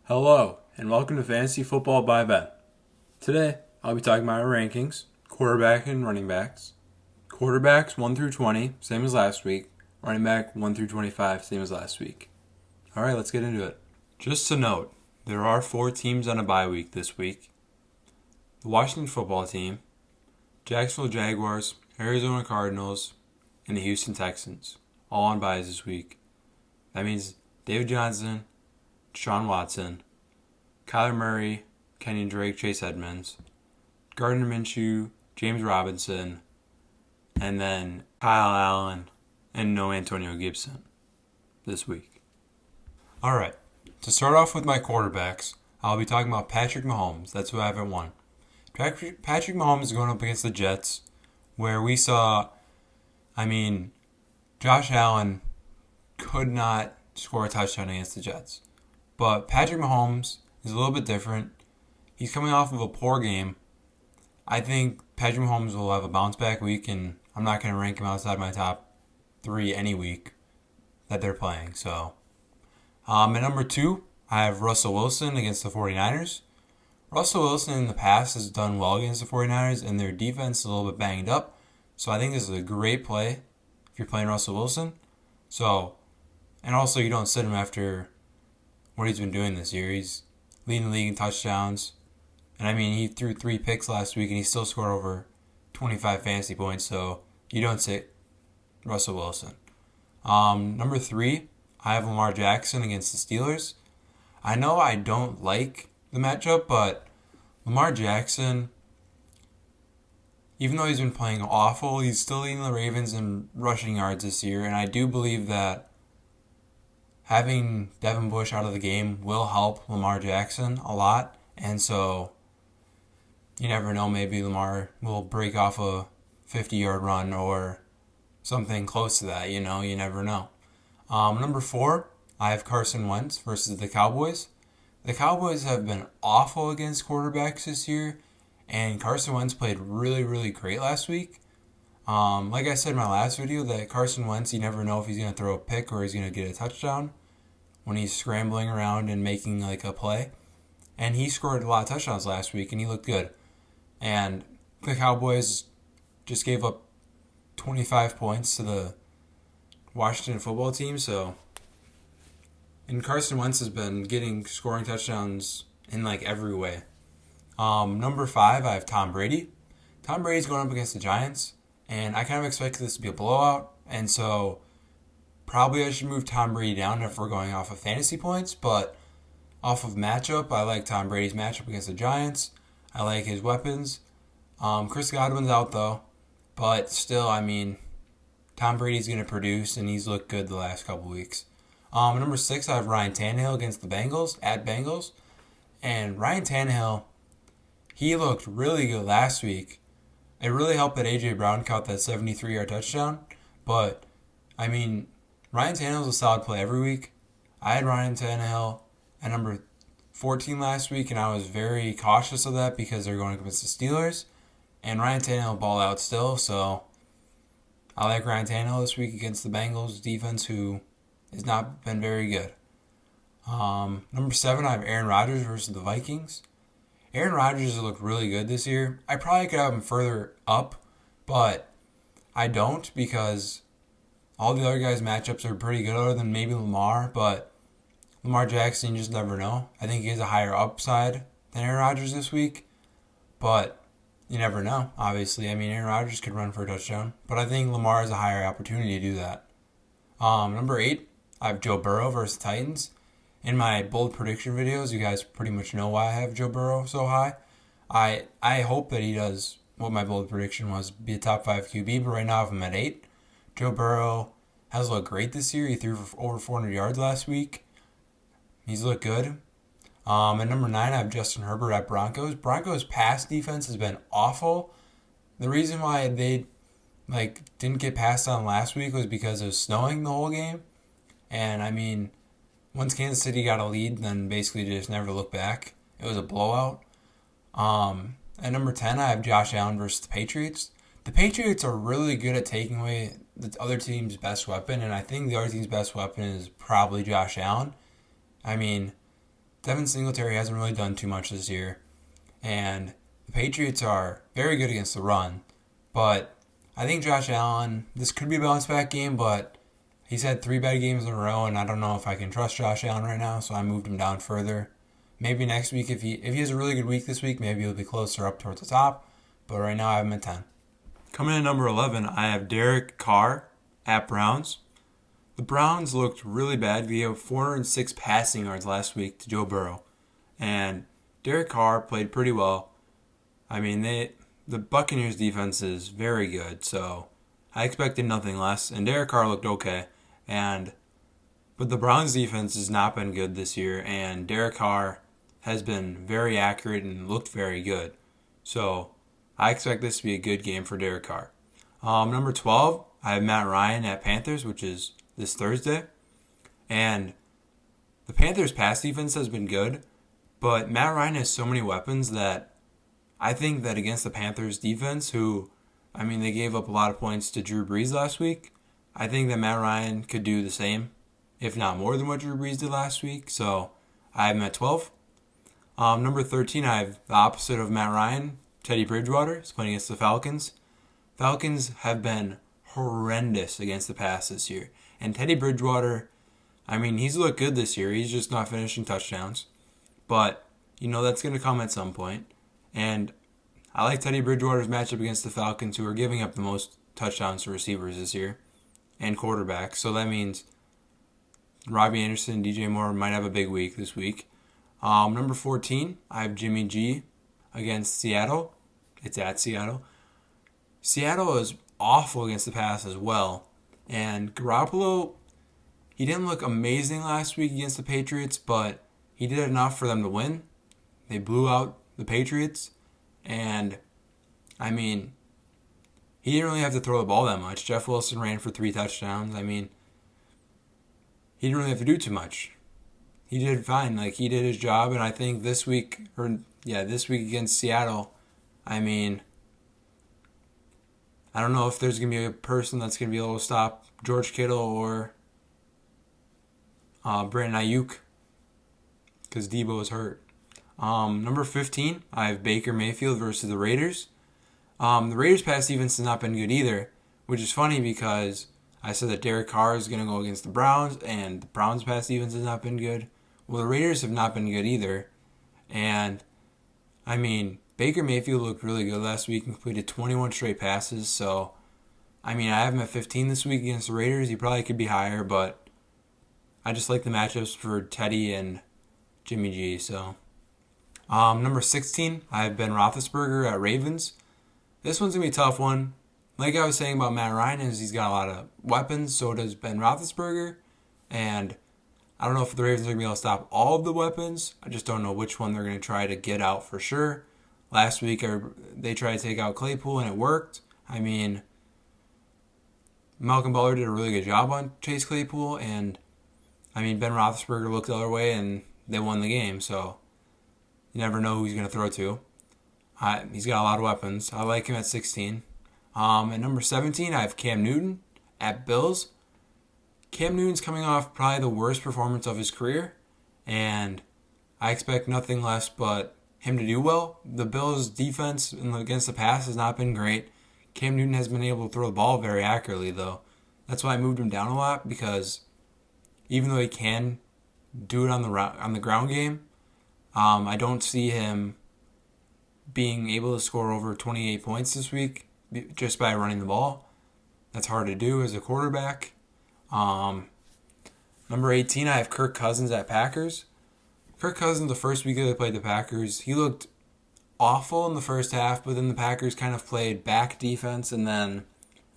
Hello, and welcome to Fantasy Football by Ben. Today, I'll be talking about our rankings, quarterback and running backs. Quarterbacks 1 through 20, same as last week. Running back 1 through 25, same as last week. Alright, let's get into it. Just to note, there are 4 teams on a bye week this week. The Washington football team, Jacksonville Jaguars, Arizona Cardinals, and the Houston Texans, all on byes this week. That means David Johnson, Deshaun Watson, Kyler Murray, Kenyon Drake, Chase Edmonds, Gardner Minshew, James Robinson, and then Kyle Allen and no Antonio Gibson this week. Alright, to start off with my quarterbacks, I'll be talking about Patrick Mahomes. That's who I have at 1. Patrick Mahomes is going up against the Jets, where we saw, Josh Allen could not score a touchdown against the Jets. But Patrick Mahomes is a little bit different. He's coming off of a poor game. I think Patrick Mahomes will have a bounce back week, and I'm not going to rank him outside my top 3 any week that they're playing. So, at number 2, I have Russell Wilson against the 49ers. Russell Wilson in the past has done well against the 49ers, and their defense is a little bit banged up. So I think this is a great play if you're playing Russell Wilson. So, and also you don't sit him after what he's been doing this year. He's leading the league in touchdowns. And he threw 3 picks last week and he still scored over 25 fantasy points. So you don't sit Russell Wilson. Number 3, I have Lamar Jackson against the Steelers. I know I don't like the matchup, but Lamar Jackson, even though he's been playing awful, he's still leading the Ravens in rushing yards this year. And I do believe that having Devin Bush out of the game will help Lamar Jackson a lot. And so, you never know, maybe Lamar will break off a 50-yard run or something close to that, you never know. Number 4, I have Carson Wentz versus the Cowboys. The Cowboys have been awful against quarterbacks this year, and Carson Wentz played really, really great last week. Like I said in my last video, that Carson Wentz, you never know if he's going to throw a pick or he's going to get a touchdown when he's scrambling around and making a play. And he scored a lot of touchdowns last week, and he looked good. And the Cowboys just gave up 25 points to the Washington football team. And Carson Wentz has been scoring touchdowns in every way. Number 5, I have Tom Brady. Tom Brady's going up against the Giants. And I kind of expected this to be a blowout. And so probably I should move Tom Brady down if we're going off of fantasy points. But off of matchup, I like Tom Brady's matchup against the Giants. I like his weapons. Chris Godwin's out though. But still, Tom Brady's going to produce, and he's looked good the last couple weeks. Number 6, I have Ryan Tannehill against the Bengals, at Bengals. And Ryan Tannehill, he looked really good last week. It really helped that A.J. Brown caught that 73-yard touchdown. But, Ryan Tannehill's a solid play every week. I had Ryan Tannehill at number 14 last week, and I was very cautious of that because they're going against the Steelers. And Ryan Tannehill balled out still, so I like Ryan Tannehill this week against the Bengals defense, who has not been very good. Number 7, I have Aaron Rodgers versus the Vikings. Aaron Rodgers has looked really good this year. I probably could have him further up, but I don't because all the other guys' matchups are pretty good other than maybe Lamar, but Lamar Jackson, you just never know. I think he has a higher upside than Aaron Rodgers this week, but you never know, obviously. Aaron Rodgers could run for a touchdown, but I think Lamar has a higher opportunity to do that. Number 8, I have Joe Burrow versus Titans. In my bold prediction videos, you guys pretty much know why I have Joe Burrow so high. I hope that he does what my bold prediction was, be a top 5 QB, but right now I have him at 8. Joe Burrow has looked great this year. He threw for over 400 yards last week. He's looked good. At number 9, I have Justin Herbert at Broncos. Broncos' pass defense has been awful. The reason why they didn't get passed on last week was because it was snowing the whole game. And once Kansas City got a lead, then basically they just never looked back. It was a blowout. At number 10, I have Josh Allen versus the Patriots. The Patriots are really good at taking away the other team's best weapon, and I think the other team's best weapon is probably Josh Allen. Devin Singletary hasn't really done too much this year. And the Patriots are very good against the run. But I think Josh Allen, this could be a bounce back game, but he's had 3 bad games in a row, and I don't know if I can trust Josh Allen right now, so I moved him down further. Maybe next week, if he has a really good week this week, maybe he'll be closer up towards the top. But right now, I have him at 10. Coming in at number 11, I have Derek Carr at Browns. The Browns looked really bad. We have 406 passing yards last week to Joe Burrow. And Derek Carr played pretty well. I mean, the Buccaneers defense is very good, so I expected nothing less. And Derek Carr looked okay. But the Browns defense has not been good this year, and Derek Carr has been very accurate and looked very good. So I expect this to be a good game for Derek Carr. Number 12, I have Matt Ryan at Panthers, which is this Thursday. And the Panthers' pass defense has been good, but Matt Ryan has so many weapons that I think that against the Panthers' defense, they gave up a lot of points to Drew Brees last week, I think that Matt Ryan could do the same, if not more than what Drew Brees did last week. So I have him at 12. Number 13, I have the opposite of Matt Ryan, Teddy Bridgewater. He's playing against the Falcons. Falcons have been horrendous against the pass this year. And Teddy Bridgewater, he's looked good this year. He's just not finishing touchdowns. But, that's going to come at some point. And I like Teddy Bridgewater's matchup against the Falcons, who are giving up the most touchdowns to receivers this year and quarterbacks. So that means Robbie Anderson and DJ Moore might have a big week this week. Number 14, I have Jimmy G against Seattle. It's at Seattle. Seattle is awful against the pass as well. And Garoppolo, he didn't look amazing last week against the Patriots, but he did enough for them to win. They blew out the Patriots. And, he didn't really have to throw the ball that much. Jeff Wilson ran for 3 touchdowns. He didn't really have to do too much. He did fine. He did his job, and I think this week against Seattle, I don't know if there's going to be a person that's going to be able to stop George Kittle or Brandon Ayuk because Debo is hurt. Number 15, I have Baker Mayfield versus the Raiders. The Raiders' pass defense has not been good either, which is funny because I said that Derek Carr is going to go against the Browns, and the Browns' pass defense has not been good. Well, the Raiders have not been good either. And, Baker Mayfield looked really good last week and completed 21 straight passes. So, I have him at 15 this week against the Raiders. He probably could be higher, but I just like the matchups for Teddy and Jimmy G. So, number 16, I have Ben Roethlisberger at Ravens. This one's going to be a tough one. Like I was saying about Matt Ryan, is he's got a lot of weapons. So does Ben Roethlisberger. And I don't know if the Ravens are going to be able to stop all of the weapons. I just don't know which one they're going to try to get out for sure. Last week, they tried to take out Claypool, and it worked. Malcolm Butler did a really good job on Chase Claypool, and, Ben Roethlisberger looked the other way, and they won the game. So you never know who he's going to throw to. He's got a lot of weapons. I like him at 16. At number 17, I have Cam Newton at Bills. Cam Newton's coming off probably the worst performance of his career, and I expect nothing less but him to do well. The Bills' defense against the pass has not been great. Cam Newton has been able to throw the ball very accurately, though. That's why I moved him down a lot, because even though he can do it on the ground game, I don't see him being able to score over 28 points this week just by running the ball. That's hard to do as a quarterback. Number 18, I have Kirk Cousins at Packers. Kirk Cousins, the first week that they played the Packers, he looked awful in the first half, but then the Packers kind of played back defense, and then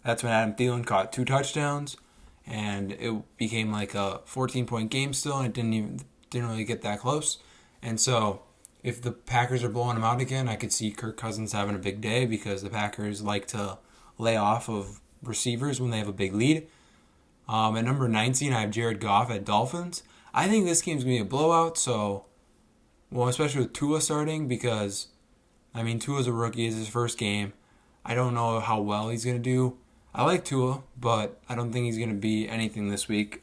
that's when Adam Thielen caught 2 touchdowns, and it became like a 14-point game still, and it didn't really get that close. And so if the Packers are blowing him out again, I could see Kirk Cousins having a big day, because the Packers like to lay off of receivers when they have a big lead. At number 19, I have Jared Goff at Dolphins. I think this game's going to be a blowout, especially with Tua starting, because, Tua's a rookie. It's his first game. I don't know how well he's going to do. I like Tua, but I don't think he's going to be anything this week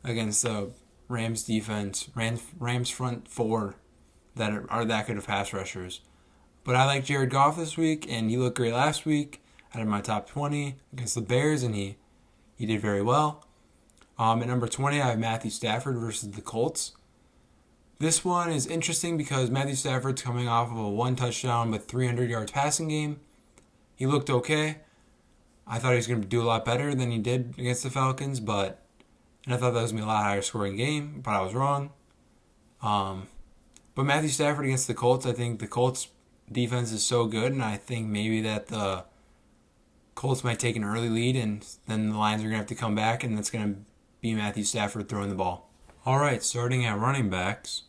against the Rams defense, Rams front four that are that good of pass rushers. But I like Jared Goff this week, and he looked great last week. I had my top 20 against the Bears, and he did very well. At number 20, I have Matthew Stafford versus the Colts. This one is interesting because Matthew Stafford's coming off of a 1 touchdown but 300 yards passing game. He looked okay. I thought he was going to do a lot better than he did against the Falcons, and I thought that was going to be a lot higher scoring game, but I was wrong. But Matthew Stafford against the Colts, I think the Colts defense is so good, and I think maybe that the Colts might take an early lead, and then the Lions are going to have to come back, and that's going to be Matthew Stafford throwing the ball. All right, starting at running backs.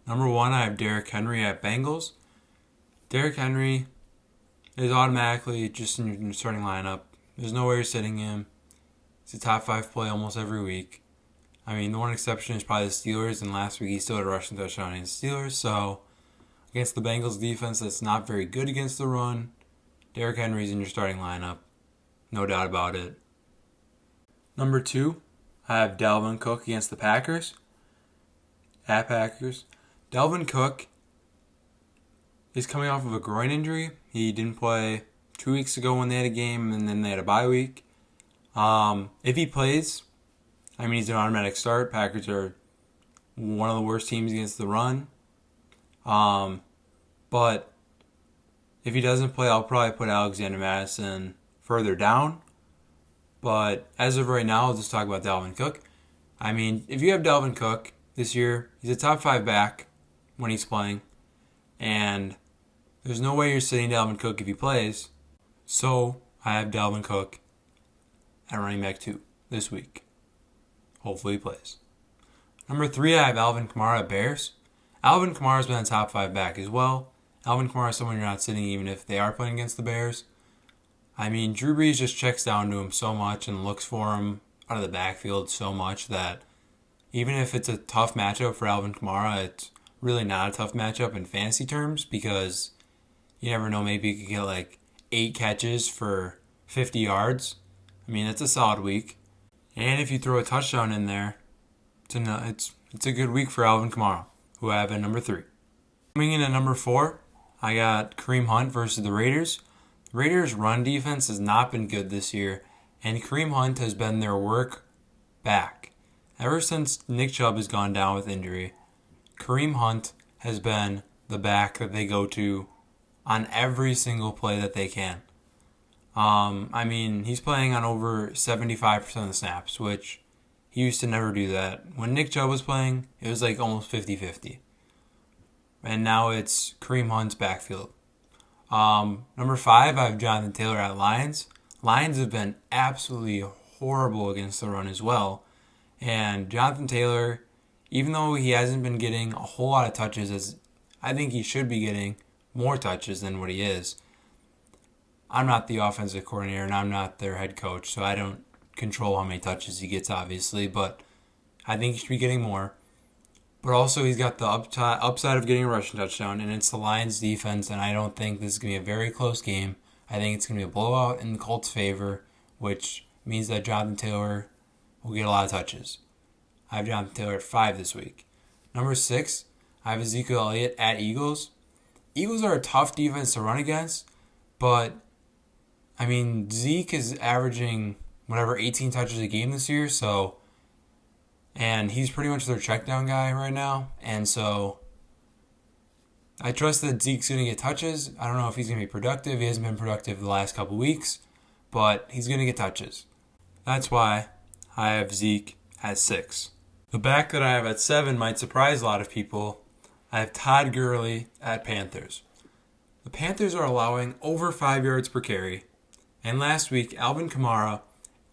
Number 1, I have Derrick Henry at Bengals. Derrick Henry is automatically just in your starting lineup. There's no way you're sitting him. He's a top 5 play almost every week. I mean, the one exception is probably the Steelers, and last week he still had a rushing touchdown against the Steelers, so against the Bengals defense that's not very good against the run, Derrick Henry's in your starting lineup. No doubt about it. Number 2, I have Dalvin Cook against the Packers. At Packers. Dalvin Cook is coming off of a groin injury. He didn't play 2 weeks ago when they had a game, and then they had a bye week. If he plays, I mean, he's an automatic start. Packers are one of the worst teams against the run. But if he doesn't play, I'll probably put Alexander Madison further down. But as of right now, I'll just talk about Dalvin Cook. I mean, if you have Dalvin Cook this year, he's a top 5 back when he's playing. And there's no way you're sitting Dalvin Cook if he plays. So I have Dalvin Cook at running back 2 this week. Hopefully he plays. Number 3, I have Alvin Kamara at Bears. Alvin Kamara's been a top 5 back as well. Alvin Kamara is someone you're not sitting even if they are playing against the Bears. I mean, Drew Brees just checks down to him so much and looks for him out of the backfield so much that even if it's a tough matchup for Alvin Kamara, it's really not a tough matchup in fantasy terms because you never know, maybe you could get like 8 catches for 50 yards. I mean, it's a solid week. And if you throw a touchdown in there, it's a good week for Alvin Kamara, who I have at number 3. Coming in at number 4, I got Kareem Hunt versus the Raiders. The Raiders' run defense has not been good this year, and Kareem Hunt has been their work back. Ever since Nick Chubb has gone down with injury, Kareem Hunt has been the back that they go to on every single play that they can. I mean, he's playing on over 75% of the snaps, which he used to never do that. When Nick Chubb was playing, it was like almost 50-50. And now it's Kareem Hunt's backfield. Number 5, I have Jonathan Taylor at Lions. Lions have been absolutely horrible against the run as well. And Jonathan Taylor, even though he hasn't been getting a whole lot of touches, as I think he should be getting more touches than what he is. I'm not the offensive coordinator and I'm not their head coach, so I don't control how many touches he gets, obviously, but I think he should be getting more. But also he's got the upside of getting a rushing touchdown, and it's the Lions defense, and I don't think this is going to be a very close game. I think it's going to be a blowout in the Colts' favor, which means that Jonathan Taylor will get a lot of touches. I have Jonathan Taylor at 5 this week. Number 6, I have Ezekiel Elliott at Eagles. Eagles are a tough defense to run against, but I mean, Zeke is averaging 18 touches a game this year, and he's pretty much their check down guy right now, and so I trust that Zeke's going to get touches. I don't know if he's going to be productive. He hasn't been productive the last couple weeks, but he's going to get touches. That's why I have Zeke at 6. The back that I have at 7 might surprise a lot of people. I have Todd Gurley at Panthers. The Panthers are allowing over 5 yards per carry. And last week, Alvin Kamara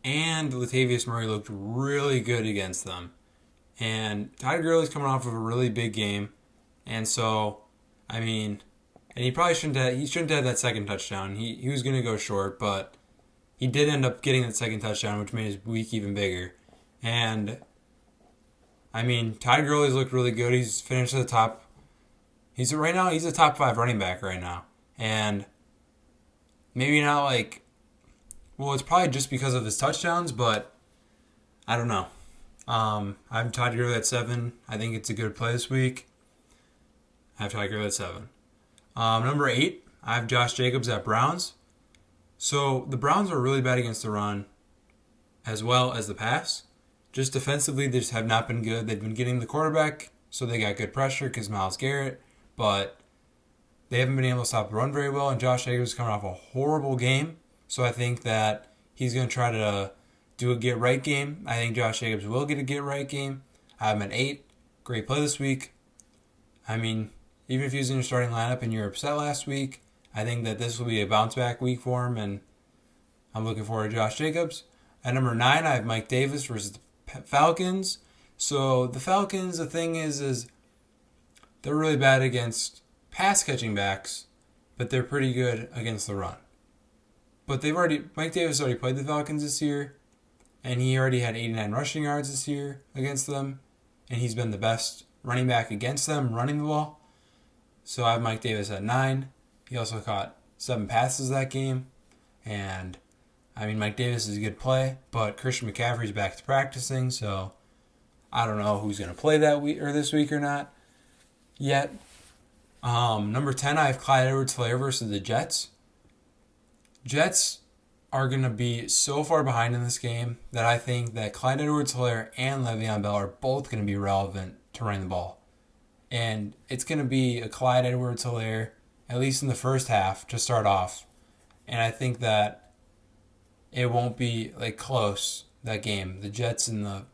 and Latavius Murray looked really good against them. And Todd Gurley's coming off of a really big game. And so, I mean, and he probably shouldn't have that second touchdown. He was going to go short, but he did end up getting that second touchdown, which made his week even bigger. And, I mean, Todd Gurley's looked really good. He's finished at the top. He's a top 5 running back right now. And maybe not it's probably just because of his touchdowns, but I don't know. I have Todd Gurley at 7. I think it's a good play this week. I have Todd Gurley at 7. Number 8, I have Josh Jacobs at Browns. So the Browns are really bad against the run as well as the pass. Just defensively, they just have not been good. They've been getting the quarterback, so they got good pressure because Myles Garrett, but they haven't been able to stop the run very well, and Josh Jacobs is coming off a horrible game, so I think that he's going to try to do a get-right game. I think Josh Jacobs will get a get-right game. I have him at 8. Great play this week. I mean, even if he was in your starting lineup and you were upset last week, I think that this will be a bounce-back week for him, and I'm looking forward to Josh Jacobs. At number 9, I have Mike Davis versus the Falcons. So the Falcons, the thing is they're really bad against pass-catching backs, but they're pretty good against the run. But Mike Davis already played the Falcons this year, and he already had 89 rushing yards this year against them, and he's been the best running back against them running the ball. So I have Mike Davis at 9. He also caught 7 passes that game, and I mean, Mike Davis is a good play, but Christian McCaffrey's back to practicing, so I don't know who's going to play that week or this week or not yet. Number 10, I have Clyde Edwards-Helaire versus the Jets. Jets are going to be so far behind in this game that I think that Clyde Edwards-Helaire and Le'Veon Bell are both going to be relevant to running the ball. And it's going to be a Clyde Edwards-Helaire, at least in the first half, to start off. And I think that it won't be close, that game, the Jets and the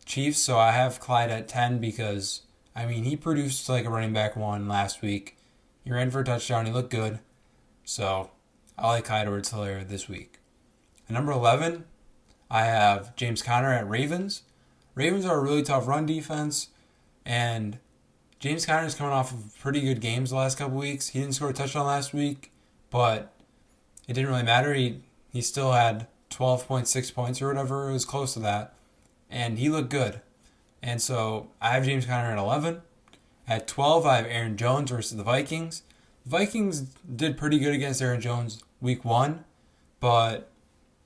Chiefs. So I have Clyde at 10 because, I mean, he produced like a running back 1 last week. He ran for a touchdown. He looked good. So I like Clyde Edwards-Helaire this week. At number 11, I have James Conner at Ravens. Ravens are a really tough run defense, and James Conner is coming off of pretty good games the last couple weeks. He didn't score a touchdown last week, but it didn't really matter. He still had 12.6 points or whatever. It was close to that. And he looked good. And so I have James Conner at 11. At 12, I have Aaron Jones versus the Vikings. The Vikings did pretty good against Aaron Jones week 1. But,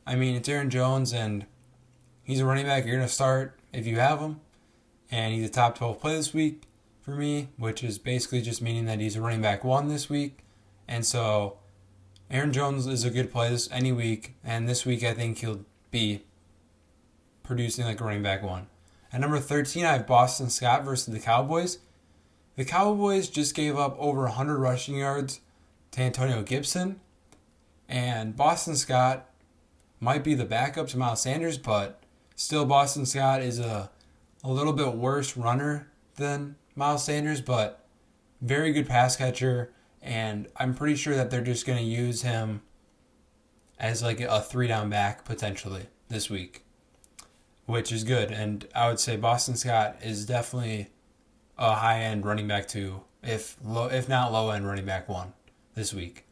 I mean, it's Aaron Jones, and he's a running back you're going to start if you have him. And he's a top 12 play this week for me, which is basically just meaning that he's a running back 1 this week. And so Aaron Jones is a good play any week, and this week I think he'll be producing like a running back 1. At number 13, I have Boston Scott versus the Cowboys. The Cowboys just gave up over 100 rushing yards to Antonio Gibson, and Boston Scott might be the backup to Miles Sanders, but still Boston Scott is a little bit worse runner than Miles Sanders, but very good pass catcher. And I'm pretty sure that they're just going to use him as like a 3-down back potentially this week, which is good. And I would say Boston Scott is definitely a high-end running back 2, if not low-end running back 1 this week.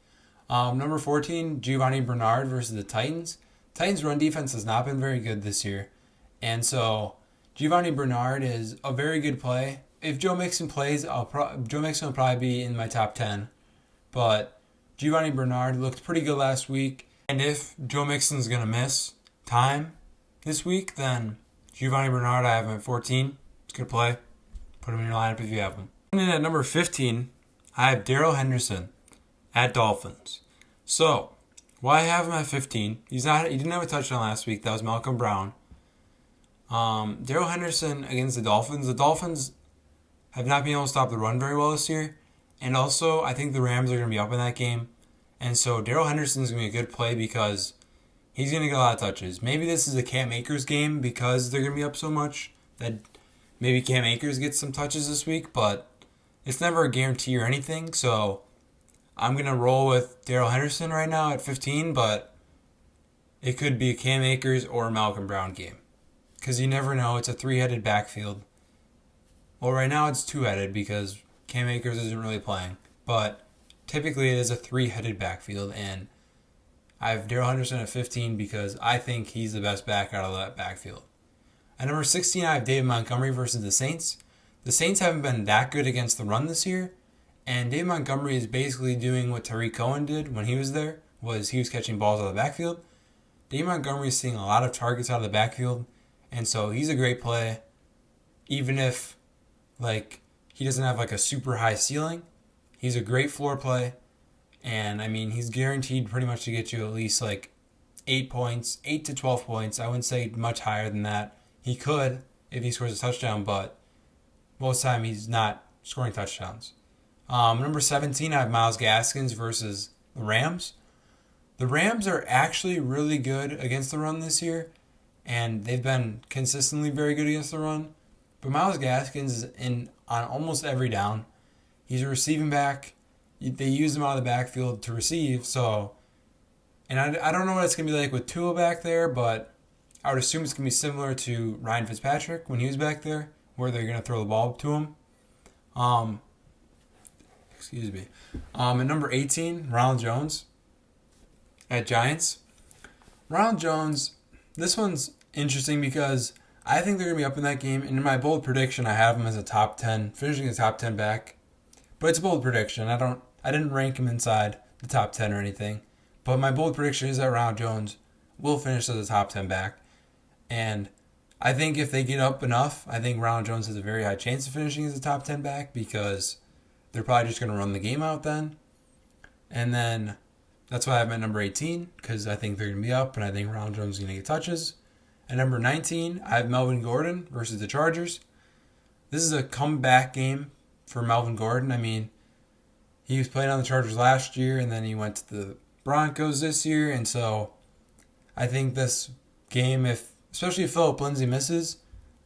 Number 14, Giovani Bernard versus the Titans. Titans' run defense has not been very good this year. And so Giovani Bernard is a very good play. If Joe Mixon plays, Joe Mixon will probably be in my top 10. But Giovani Bernard looked pretty good last week. And if Joe Mixon's going to miss time this week, then Giovani Bernard, I have him at 14. It's a good play. Put him in your lineup if you have him. And then at number 15, I have Darrell Henderson at Dolphins. So, why I have him at 15? He didn't have a touchdown last week. That was Malcolm Brown. Darrell Henderson against the Dolphins. The Dolphins have not been able to stop the run very well this year. And also, I think the Rams are going to be up in that game. And so Darrell Henderson is going to be a good play because he's going to get a lot of touches. Maybe this is a Cam Akers game because they're going to be up so much that maybe Cam Akers gets some touches this week. But it's never a guarantee or anything. So I'm going to roll with Darrell Henderson right now at 15. But it could be a Cam Akers or a Malcolm Brown game. Because you never know. It's a 3-headed backfield. Well, right now it's 2-headed because Cam Akers isn't really playing, but typically it is a 3-headed backfield, and I have Darrell Henderson at 15 because I think he's the best back out of that backfield. At number 16, I have David Montgomery versus the Saints. The Saints haven't been that good against the run this year, and David Montgomery is basically doing what Tariq Cohen did when he was there, he was catching balls out of the backfield. David Montgomery is seeing a lot of targets out of the backfield, And so he's a great play, even if like he doesn't have like a super high ceiling. He's a great floor play, and I mean he's guaranteed pretty much to get you at least like 8 points, 8 to 12 points. I wouldn't say much higher than that. He could if he scores a touchdown, but most of the time he's not scoring touchdowns. Number 17, I have Myles Gaskins versus the Rams. The Rams are actually really good against the run this year, and they've been consistently very good against the run. But Myles Gaskins is in on almost every down. He's a receiving back. They use him out of the backfield to receive, so... And I don't know what it's going to be like with Tua back there, but I would assume it's going to be similar to Ryan Fitzpatrick when he was back there, where they're going to throw the ball to him. Excuse me. At number 18, Ronald Jones at Giants. Ronald Jones, this one's interesting because I think they're going to be up in that game. And in my bold prediction, I have him as a top 10, finishing a top 10 back. But it's a bold prediction. I didn't rank him inside the top 10 or anything. But my bold prediction is that Ronald Jones will finish as a top 10 back. And I think if they get up enough, I think Ronald Jones has a very high chance of finishing as a top 10 back because they're probably just going to run the game out then. And then that's why I have him at number 18 because I think they're going to be up and I think Ronald Jones is going to get touches. At number 19, I have Melvin Gordon versus the Chargers. This is a comeback game for Melvin Gordon. I mean, he was playing on the Chargers last year and then he went to the Broncos this year, and so I think this game, especially if Phillip Lindsay misses,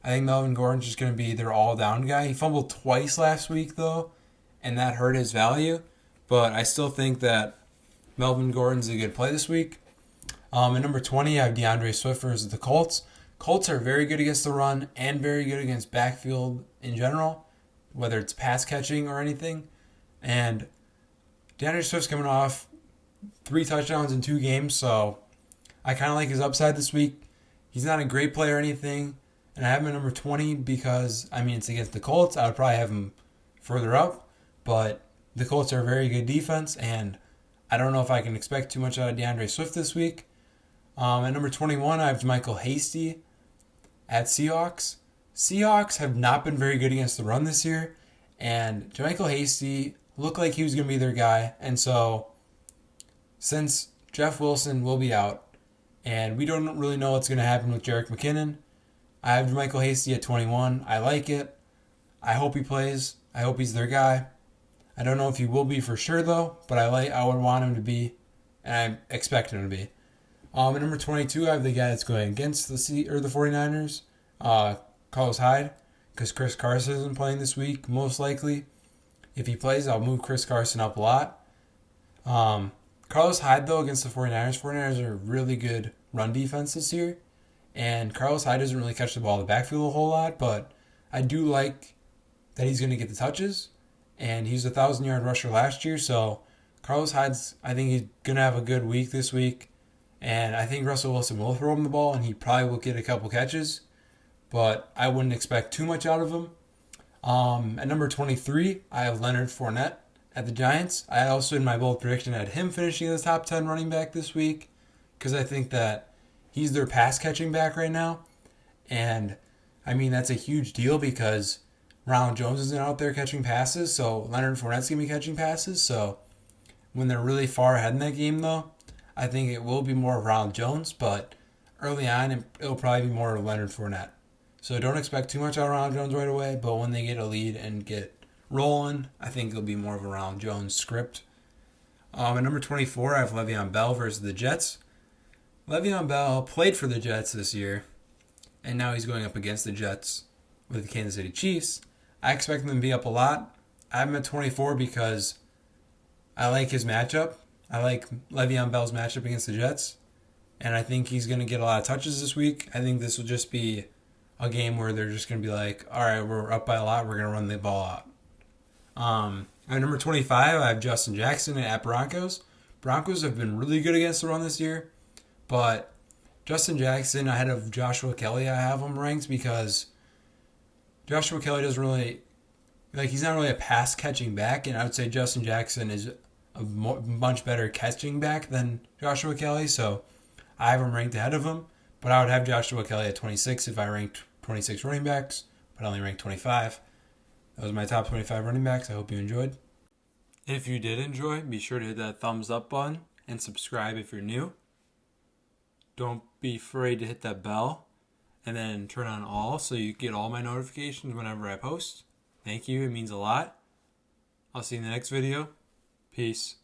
I think Melvin Gordon's just going to be their all-down guy. He fumbled twice last week, though, and that hurt his value, but I still think that Melvin Gordon's a good play this week. At number 20, I have DeAndre Swift versus the Colts. Colts are very good against the run and very good against backfield in general, whether it's pass catching or anything, and DeAndre Swift's coming off 3 touchdowns in 2 games, so I kind of like his upside this week. He's not a great player or anything, and I have him at number 20 because, I mean, it's against the Colts. I would probably have him further up, but the Colts are a very good defense, and I don't know if I can expect too much out of DeAndre Swift this week. At number 21, I have JaMycal Hasty at Seahawks. Seahawks have not been very good against the run this year, and JaMycal Hasty looked like he was going to be their guy, and so since Jeff Wilson will be out, and we don't really know what's going to happen with Jerick McKinnon, I have JaMycal Hasty at 21. I like it. I hope he plays. I hope he's their guy. I don't know if he will be for sure, though, but I would want him to be, and I expect him to be. At number 22, I have the guy that's going against the 49ers, Carlos Hyde, because Chris Carson isn't playing this week, most likely. If he plays, I'll move Chris Carson up a lot. Carlos Hyde, though, against the 49ers. 49ers are a really good run defense this year. And Carlos Hyde doesn't really catch the ball in the backfield a whole lot, but I do like that he's going to get the touches. And he's a 1,000-yard rusher last year, so Carlos Hyde's, I think he's going to have a good week this week. And I think Russell Wilson will throw him the ball, and he probably will get a couple catches. But I wouldn't expect too much out of him. At number 23, I have Leonard Fournette at the Giants. I also, in my bold prediction, had him finishing as top 10 running back this week because I think that he's their pass-catching back right now. And, I mean, that's a huge deal because Ronald Jones isn't out there catching passes, so Leonard Fournette's going to be catching passes. So when they're really far ahead in that game, though, I think it will be more of Ronald Jones, but early on, it'll probably be more of Leonard Fournette. So don't expect too much out of Ronald Jones right away, but when they get a lead and get rolling, I think it'll be more of a Ronald Jones script. At number 24, I have Le'Veon Bell versus the Jets. Le'Veon Bell played for the Jets this year, and now he's going up against the Jets with the Kansas City Chiefs. I expect them to be up a lot. I have him at 24 because I like his matchup. I like Le'Veon Bell's matchup against the Jets, and I think he's going to get a lot of touches this week. I think this will just be a game where they're just going to be like, all right, we're up by a lot, we're going to run the ball out. At number 25, I have Justin Jackson at Broncos. Broncos have been really good against the run this year, but Justin Jackson ahead of Joshua Kelly, I have him ranked because Joshua Kelly doesn't really, he's not really a pass-catching back, and I would say Justin Jackson is a much better catching back than Joshua Kelly, so I have him ranked ahead of him. But I would have Joshua Kelly at 26 if I ranked 26 running backs, but I only ranked 25. That was my top 25 running backs. I hope you enjoyed. If you did enjoy, be sure to hit that thumbs up button and subscribe if you're new. Don't be afraid to hit that bell and then turn on all so you get all my notifications whenever I post. Thank you. It means a lot. I'll see you in the next video. Peace.